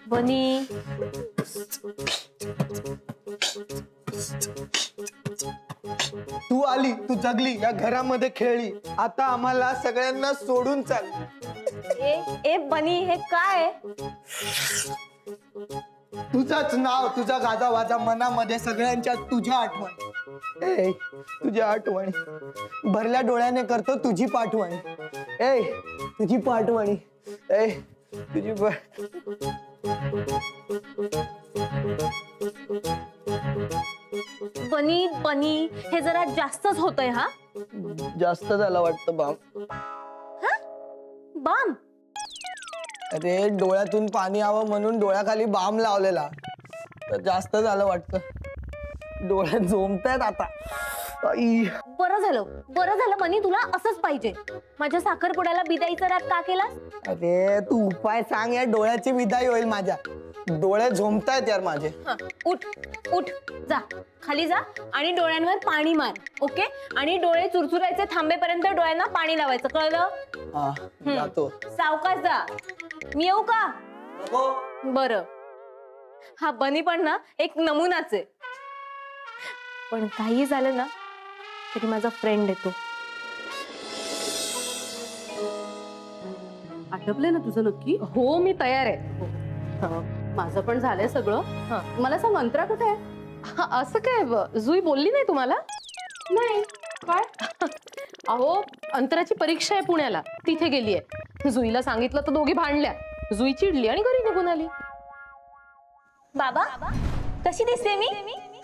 बनी तू आली, तू जगली, या घरामध्ये खेळली, आता आम्हाला सगळ्यांना सोडून चाल. ए बनी हे काय? तुझंच नाव, तुझा गाजावाजा मनामध्ये, सगळ्यांच्या तुझ्या आठवण. ए तुझ्या आठवणी भरल्या डोळ्याने करतो तुझी पाठवणी. ए तुझी पाठवणी. ए तुझी बनी बनी हे जरा जास्तच होतंय. हा जास्त झालं वाटतं बाम. बाम? अरे डोळ्यातून पाणी यावं म्हणून डोळ्याखाली बाम लावलेला, तर जास्त झालं वाटतं. डोळ्यात झोंबतायत आता. बरं झालं बनी, तुला असंच पाहिजे. माझ्या साखरपुड्याला बिदाईचा राग का केलास? अरे तू उपाय सांग, या डोळ्याची विदाई होईल माझ्या. डोळे झोंबतायत यार माझे. उठ उठ, जा खाली जा आणि डोळ्यांवर पाणी मार. ओके? आणि डोळे चुरचुरायचे थांबेपर्यंत डोळ्यांना पाणी लावायचं, कळलं? हा जातो. सावकाश जा. मी येऊ का? बरं. हा बनी पण ना एक नमुनाच आहे, पण काही झालं ना तरी माझा फ्रेंड येतो. आटपले ना तुझं नक्की? हो मी तयार आहे. माझं पण झालंय सगळं. मला सांग, अंतरा कुठे आहे? असं काय जुई बोलली नाही तुम्हाला? नाही. काय? अहो अंतराची परीक्षा आहे पुण्याला, तिथे गेलीये. जुईला सांगितलं तर दोघी भांडल्या. जुई चिडली आणि घरी निघून आली. बाबा कशी दिसते मी?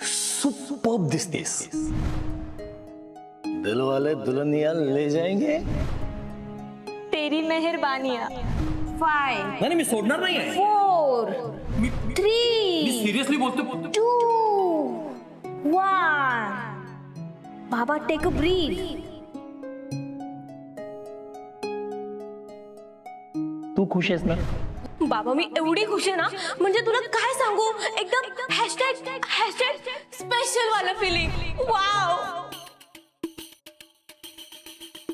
सुपर्ब दिसतेस. दिल वाले दुल्हनिया ले जाएंगे. तेरी मेहरबानिया. 5 नाही मी सोडणार नाहीये. 4 3 सिरियसली बोलतो. 2 1. बाबा टेक अ ब्रीथ. तू खुश आहेस ना? बाबा मी एवढी खुश आहे ना, म्हणजे तुला काय सांगू, एकदम हॅशटॅग स्पेशल वाला फिलिंग. वाव.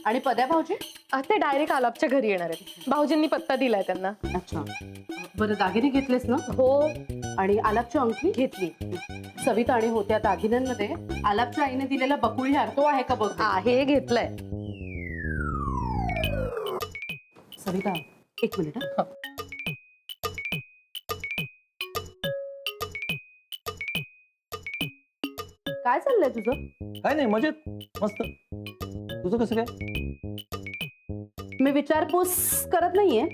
आणि पद्या भाऊजी? ते डायरेक्ट आलापच्या घरी येणार आहेत. भाऊजींनी पत्ता दिलाय त्यांना. अच्छा. बरं, दागिने घेतलेस ना? हो आणि आलापची अंगठी घेतली. सविता आणि होत्या दागिन्यांमध्ये आलापच्या आईने दिलेला बकुळी हार तो आहे का बघ. हे घेतलंय. सविता एक मिनिट. काय चाललंय तुझं? काय नाही, मजेत मस्त. तुझं कसं काय? मी विचारपूस करत नाहीये,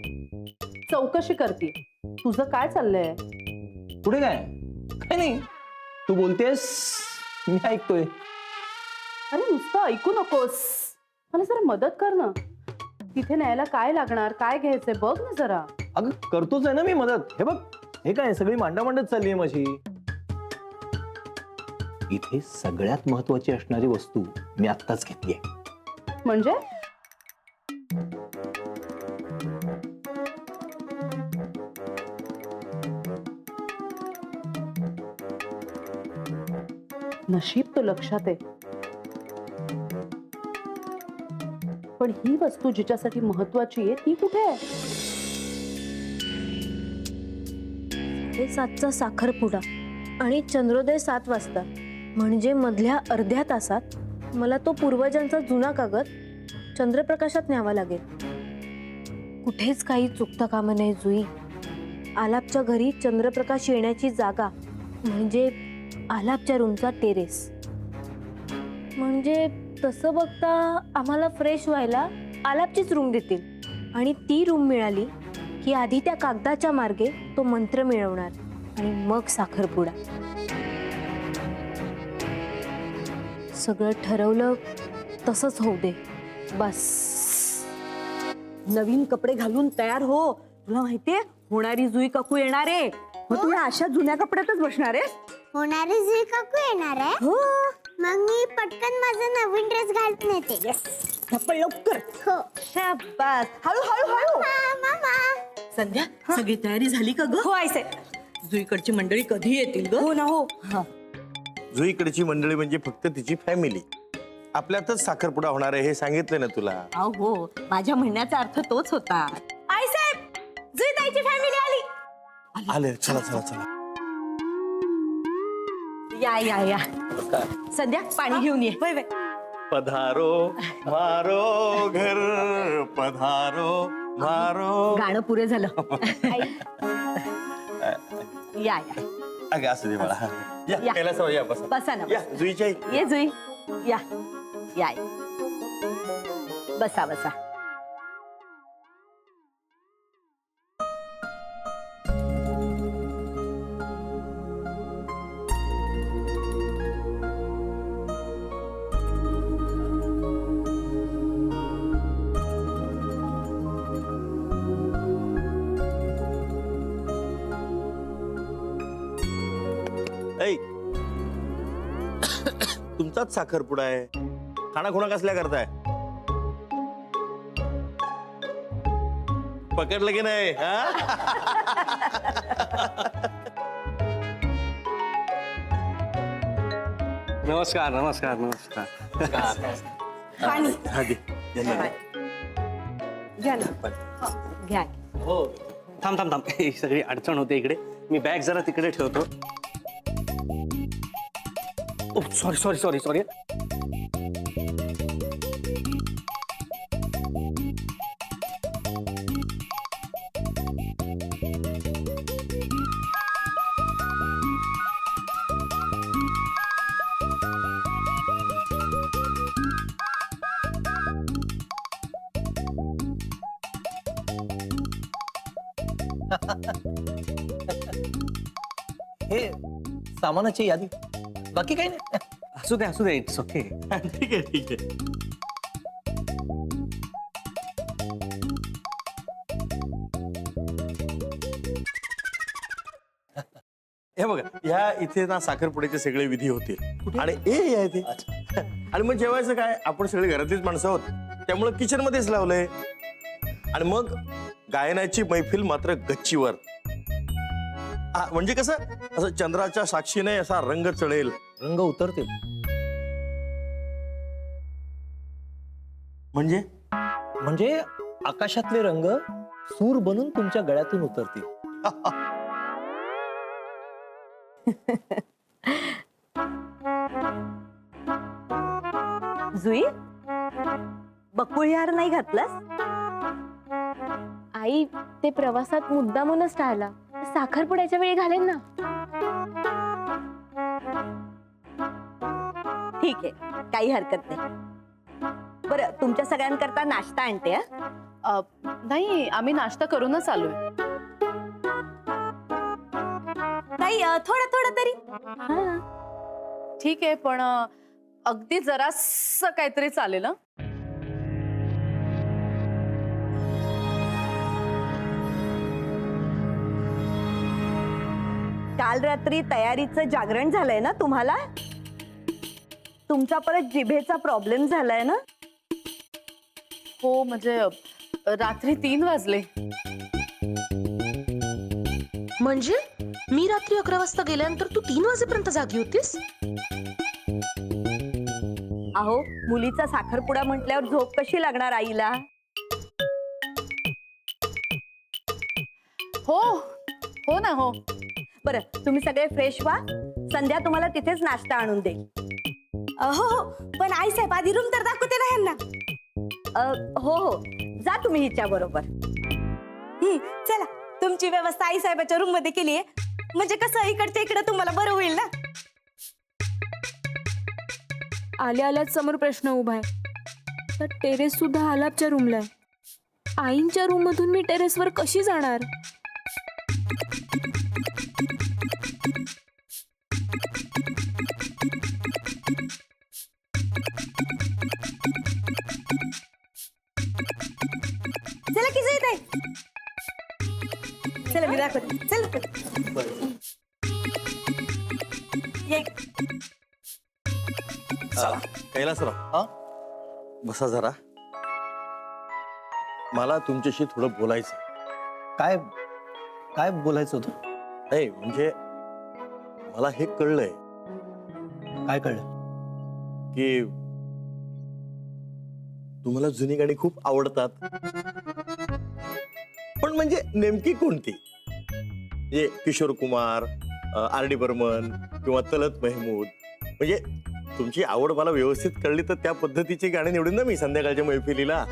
चौकशी करते. तुझं काय चाललंय? पुढे काय? काय नाही, तू बोलतेस मी ऐकतोय. अरे नुसतं ऐकू नकोस, मला जरा मदत कर ना. तिथे न्यायला काय लागणार, काय घ्यायचंय बघ ना जरा. अगं करतोच आहे ना मी मदत. हे बघ, हे काय सगळी मांडामांडत चालली आहे माझी. इथे सगळ्यात महत्वाची असणारी वस्तू मी आत्ताच घेतली आहे. म्हणजे? नशीब तो लक्षात आहे, पण ही वस्तू जिच्यासाठी महत्वाची आहे ती कुठे आहे? 7चा साखरपुडा आणि चंद्रोदय 7 वाजता, म्हणजे मधल्या अर्ध्या तासात मला तो पूर्वजांचा जुना कागद चंद्रप्रकाशात न्यावा लागेल. कुठेच काही चुकता कामा नये जुई. आलापच्या घरी चंद्रप्रकाश येण्याची जागा म्हणजे आलापच्या रूमचा टेरेस. म्हणजे तसं बघता आम्हाला फ्रेश व्हायला आलापचीच रूम देतील, आणि ती रूम मिळाली की आधी त्या कागदाच्या मार्गे तो मंत्र मिळवणार आणि मग साखरपुडा. सगळं ठरवलं तसंच होऊ दे बस. नवीन कपडे घालून तयार हो. तुला माहितीये होणारी जुई काकू येणार आहे. मग तू अशा जुन्या कपड्यातच बसणार आहेस? होणारी जुई काकू येणार आहे? हो. मग मी पटकन माझा नवीन ड्रेस घालून येते. धप्पड लवकर. हो. शाबास. हळू हळू हळू. मामा संध्या सगळी तयारी झाली का ग? हो आयसे. जुईकडची मंडळी कधी येतील ग? हो ना. हो. जुईकडची मंडळी म्हणजे फक्त तिची फॅमिली. आपल्यातच साखरपुडा होणार आहे हे सांगितलं ना तुला. हो, माझ्या म्हणण्याचा अर्थ तोच होता. आईसाहेब, जुई ताईची फॅमिली आली. आले चला चला चला. या या या संध्या पाणी घेऊन ये. पधारो मारो घर पधारो मारो. गाणं पुरे झालं. या या अगं असू दे मला. या. या कैलासराव या बसा. बसा ना या जुईच्या ये जुई या या बसा बसा. ऐ तुमचाच साखरपुडा आहे. खाणाखुणा कसल्या करताय? पकडलं की नाही? नमस्कार नमस्कार नमस्कार. पाणी हा दे. घ्या ना घ्या. हो थांब थांब थांब. ही सगळी अडचण होते इकडे. मी बॅग जरा तिकडे ठेवतो. Sorry sorry sorry sorry. हे सामानाची यादी, बाकी काही नाही. असू दे इट्स ओके. ठीक आहे ठीक आहे. हे बघा ह्या इथे ना साखरपुड्याचे सगळे विधी होतील आणि हे इथे आणि मग जेवायचं काय, आपण सगळे घरातलीच माणसं आहोत त्यामुळे किचन मध्येच लावलंय. आणि मग गायनाची मैफिल मात्र गच्चीवर. म्हणजे कसं असं चंद्राच्या साक्षीने असा रंग चढेल. रंग उतरतील म्हणजे म्हणजे आकाशातले रंग सूर बनून तुमच्या गळ्यातून उतरतील. जुई बकुळी हार नाही घातलास? आई ते प्रवासात मुद्दामूनच टाळला. साखरपुड्याच्या वेळी घालेन ना. ठीक आहे काही हरकत नाही. बरं तुमच्या सगळ्यांकरता नाश्ता आणते. हा नाही आम्ही नाश्ता करूनच आलोय. नाही थोडा थोडा तरी. ठीक आहे पण अगदी जरास काहीतरी चालेल. ना काल रात्री तयारीचं जागरण झालंय ना तुम्हाला? तुमचा परत जिभेचा प्रॉब्लेम झालाय ना? हो म्हणजे रात्री 3 वाजले. म्हणजे मी रात्री 11 वाजता गेल्यानंतर तू 3 वाजेपर्यंत जागी होतीस? अहो मुलीचा साखरपुडा म्हटल्यावर झोप कशी लागणार आईला? हो हो ना हो. बरं तुम्ही सगळे फ्रेश व्हा. संध्या तुम्हाला तिथेच नाश्ता आणून देईल. हो पण आई साहेब आधी रूम तर दाखवते ना ह्यांना. हो हो जा तुम्ही हिच्या बरोबर. चला तुमची व्यवस्था आई साहेबाच्या रूम मध्ये केली आहे म्हणजे कसं इकडच्या इकडे तुम्हाला बरं होईल ना. आल्या आल्याच समोर प्रश्न उभा आहे. तर टेरेस सुद्धा आलापच्या रूमला आहे. आईंच्या रूम मधून मी टेरेसवर कशी जाणार? चला की जाईत आहे. चला मी दाखवते. चला ये. कैलासराव बसा जरा. मला तुमच्याशी थोडं बोलायचं. काय काय बोलायचं होतं? नाही म्हणजे मला हे कळलंय काय कळलं? की तुम्हाला जुनी गाणी खूप आवडतात. पण म्हणजे नेमकी कोणती? म्हणजे किशोर कुमार, आर डी बर्मन किंवा तलत महमूद. म्हणजे तुमची आवड मला व्यवस्थित कळली तर त्या पद्धतीची गाणी निवडून ना मी संध्याकाळच्या मैफिलीला.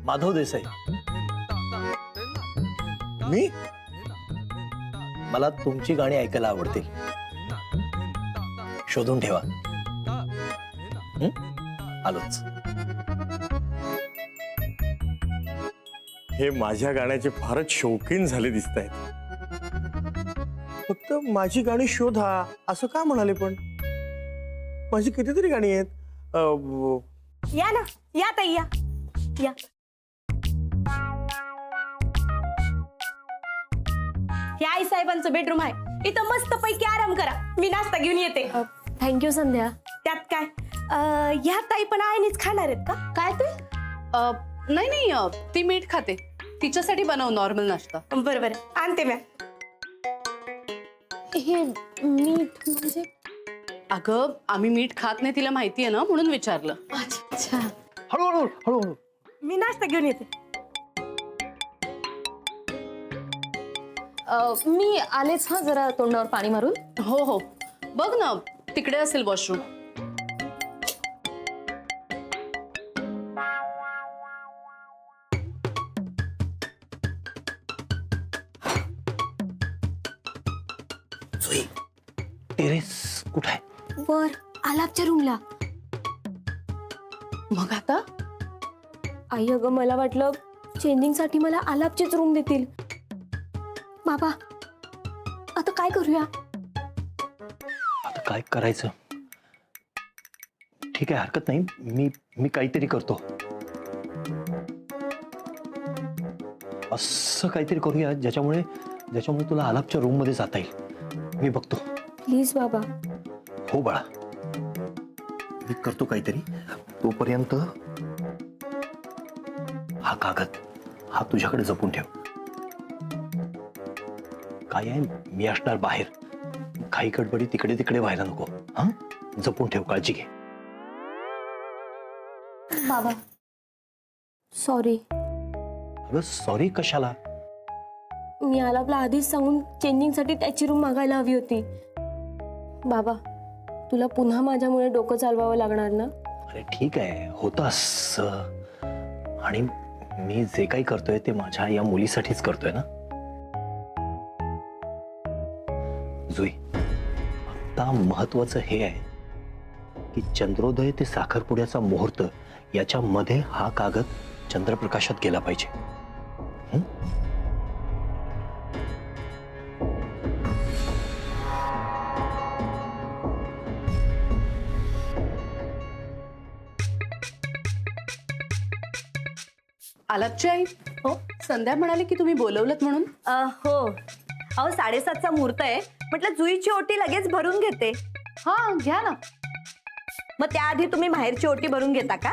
माधव देसाई. मी मला तुमची गाणी ऐकायला आवडतील. शोधून ठेवा. आलोच. हे माझ्या गाण्याचे फारच शौकीन झाले दिसत आहेत. फक्त माझी गाणी शोधा असं का म्हणाले? पण माझी कितीतरी गाणी आहेत. या ना, या ताई या या. हे आई साहेबांचं बेडरूम आहे. इथं मस्त पैकी आराम करा. मी नाश्ता घेऊन येते. थँक्यू संध्या. त्यात काय ह्या ताई पण आईनीच खाणार आहेत का? काय ते नाही नाही ती मीठ खाते. तिच्यासाठी बनव नॉर्मल नाश्ता. बरं बरं, आणते म्या. हे मीठ म्हणजे? अगं आम्ही मीठ खात नाही तिला माहितीये ना, म्हणून विचारलं. अच्छा. हळूहळू हळूहळू. मी नाश्ता घेऊन येते. मी आलेच हा, जरा तोंडावर पाणी मारून. हो हो, बघ ना तिकडे असेल वॉशरूम. टेरेस कुठं आहे? वर आलापच्या रूमला. मग आता आई अगं मला वाटलं चेंजिंग साठी मला आलापचीच रूम देतील. बाबा आता काय करूया? आता काय करायचं? ठीक आहे, हरकत नाही. मी काहीतरी करतो. असं काहीतरी करूया ज्याच्यामुळे तुला आलापच्या रूम मध्ये जाता येईल. मी बघतो. प्लीज बाबा. हो बाळा, मी करतो काहीतरी. तोपर्यंत हा कागद हा तुझ्याकडे जपून ठेव. काय आहे, मी असणार बाहेर. काही गडबडी तिकडे तिकडे व्हायला नको. हा, जपून ठेव. काळजी घे. बाबा सॉरी. अगं सॉरी कशाला? मी आलापला आधीच सांगून चेंजिंग साठी त्याची रूम मागायला हवी होती. बाबा तुला पुन्हा माझ्यामुळे डोकं चालवावं लागणार ना? अरे ठीक आहे, होतं असं. आणि मी जे काही करतोय ते माझ्या या मुलीसाठीच करतोय ना. जुई, आता महत्वाचं हे आहे की चंद्रोदय ते साखरपुड्याचा मुहूर्त याच्यामध्ये हा कागद चंद्रप्रकाशात गेला पाहिजे. आलापची आई. हो, संध्या म्हणाले की तुम्ही बोलवलत म्हणून. हो, अहो 7:30चा मुहूर्त आहे. म्हटलं जुईची ओटी लगेच भरून घेते. हा घ्या ना. मग त्याआधी तुम्ही माहेरची ओटी भरून घेता का?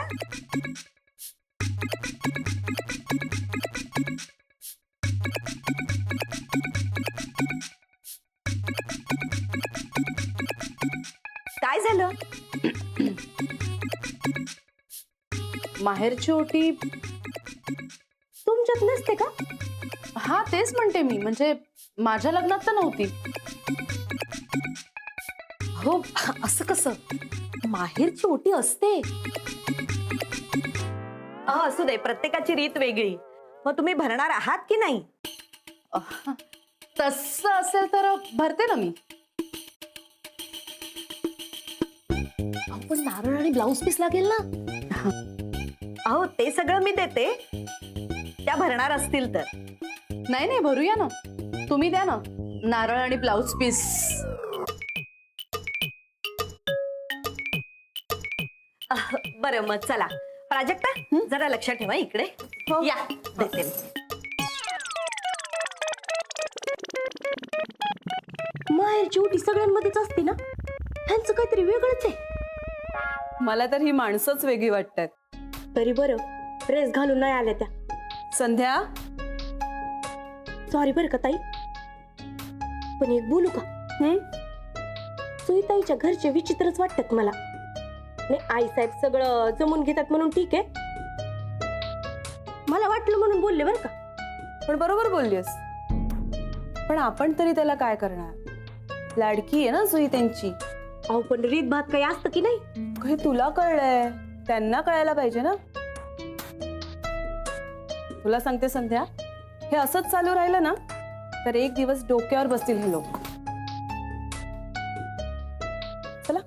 काय झालं? माहेरची ओटी तुमच्यात नसते का? हा तेच म्हणते मी, म्हणजे माझ्या लग्नात तर नव्हती. हो, असं कसं? माहेरची ओटी असते. असू दे, प्रत्येकाची रीत वेगळी. मग तुम्ही भरणार आहात की नाही? तसं असेल तर भरते ना मी. पण नारळ आणि ब्लाऊज पीस लागेल ना? अहो ते सगळं मी देते, त्या भरणार असतील तर. नाही नाही, भरूया ना. तुम्ही द्या ना नारळ आणि ब्लाऊज पीस. बरं मग चला. प्राजक्ता जरा लक्ष ठेवा इकडे. या देते मी. माहेरची ओटी सगळ्यांमध्येच असते ना? ह्यांचं काहीतरी वेगळंच आहे. मला तर ही माणसंच वेगळी वाटतात. तरी बरं ड्रेस घालून नाही आल्या त्या. संध्या, सॉरी बरं का ताई, पण एक बोलू का? सुईताईच्या घरचे विचित्रच वाटतात मला. नाही, आई साहेब सगळं जमून घेतात म्हणून ठीक आहे. मला वाटलं म्हणून बोलले बरं का. पण बरोबर बोललीस. पण आपण तरी त्याला काय करणार? लाडकी आहे ना जुई त्यांची. अहो पण रीत भात काही असतं की नाही? हे तुला कळलंय, त्यांना कळायला पाहिजे ना. तुला सांगते संध्या, हे असंच चालू राहिलं ना तर एक दिवस डोक्यावर बसतील हे लोक. चला.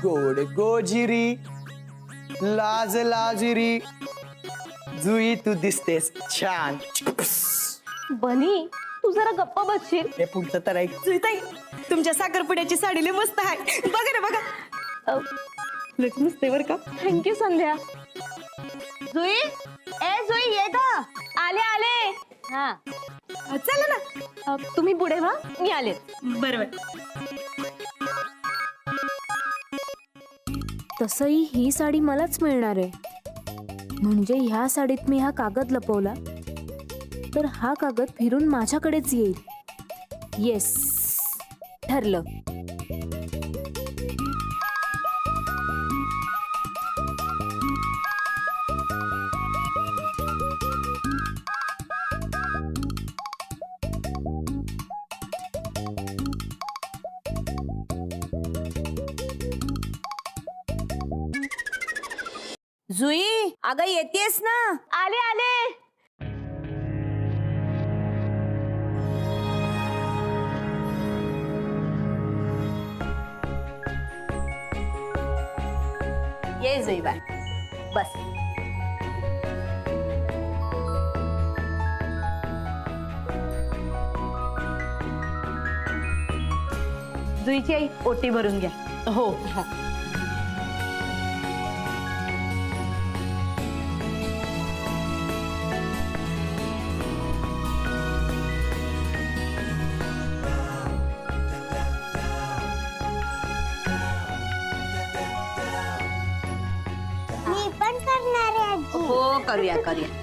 गोड गोजिरी लाज लाजिरी जुई तू दिसतेस छान. बनी तू जरा गप्पा बसशील. हे पुढचं तर ऐक. जुईताई, तुमच्या साखरपुड्याची साडी लय मस्त आहे. बघा ना बघा. लय मस्त आहे बरं का. थँक्यू संध्या. जुई ए जुई ये ग. आले आले. हा चला ना. तुम्ही पुढे व्हा, मी आले. बरोबर. तसंही ही साडी मलाच मिळणार आहे. म्हणजे ह्या साडीत मी हा कागद लपवला तर हा कागद फिरून माझ्याकडेच येईल. येस, ठरलं. जुई अगं येतेस ना. आले आले. ये जुई बाय बस. जुईची आई ओटी भरून घ्या. हो. मी पण करणार आहे आजी. हो करूया करूया.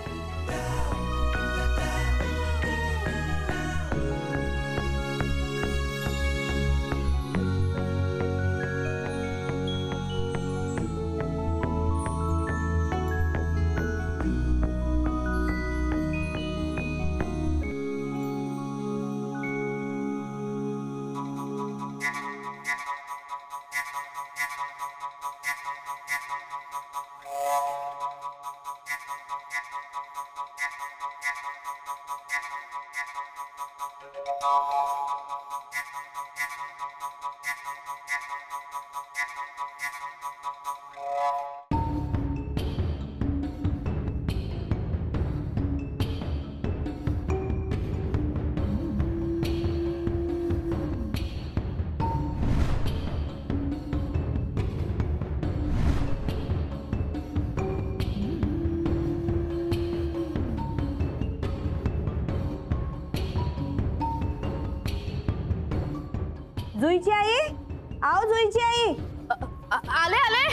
जुईची आई आओ जुईची आई. आले आले.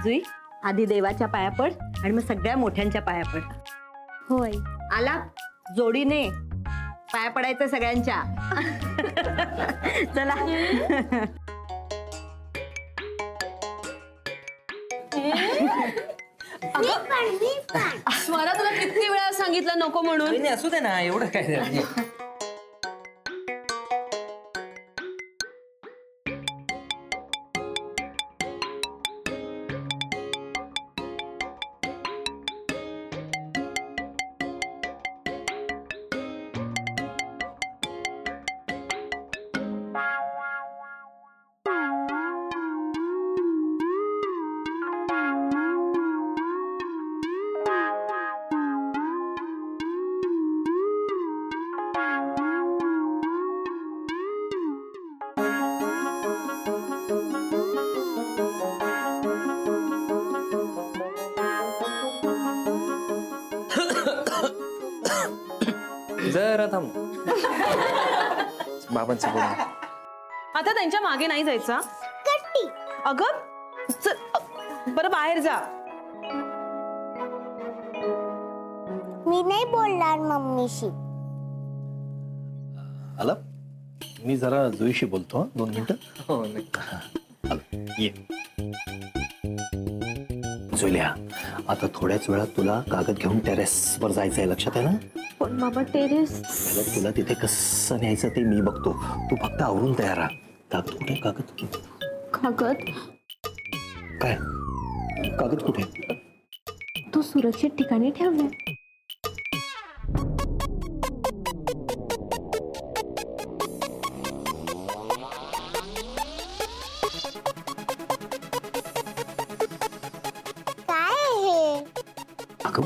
जुई आधी देवाच्या पाया पड आणि मग सगळ्या मोठ्यांच्या पाया पड. होय. आला जोडीने पाया पडायचं सगळ्यांच्या. चला. स्वरा तुला किती वेळा सांगितलं नको म्हणून. असू दे ना, एवढं काय. जरा थांब. बाबांचं बोल. आता त्यांच्या मागे नाही जायचा. अगं बरं बाहेर जा. मी नाही बोलणार मम्मीशी. आला मी जरा जुईशी बोलतो हं, 2 मिनिटं. हो आलो, ये. जुल्या, आता थोड्याच वेळात तुला कागद घेऊन टेरेस वर जायचंय, लक्षात आहे ना? पण बाबा टेरेस. पहिलं तुला तिथे कसं न्यायचं ते मी बघतो, तू फक्त आवरून तयार राहा. कागद कुठे? कागद कागद काय? कागद कुठे? तो सुरक्षित ठिकाणी ठेवलाय. काय आहे हे? अगं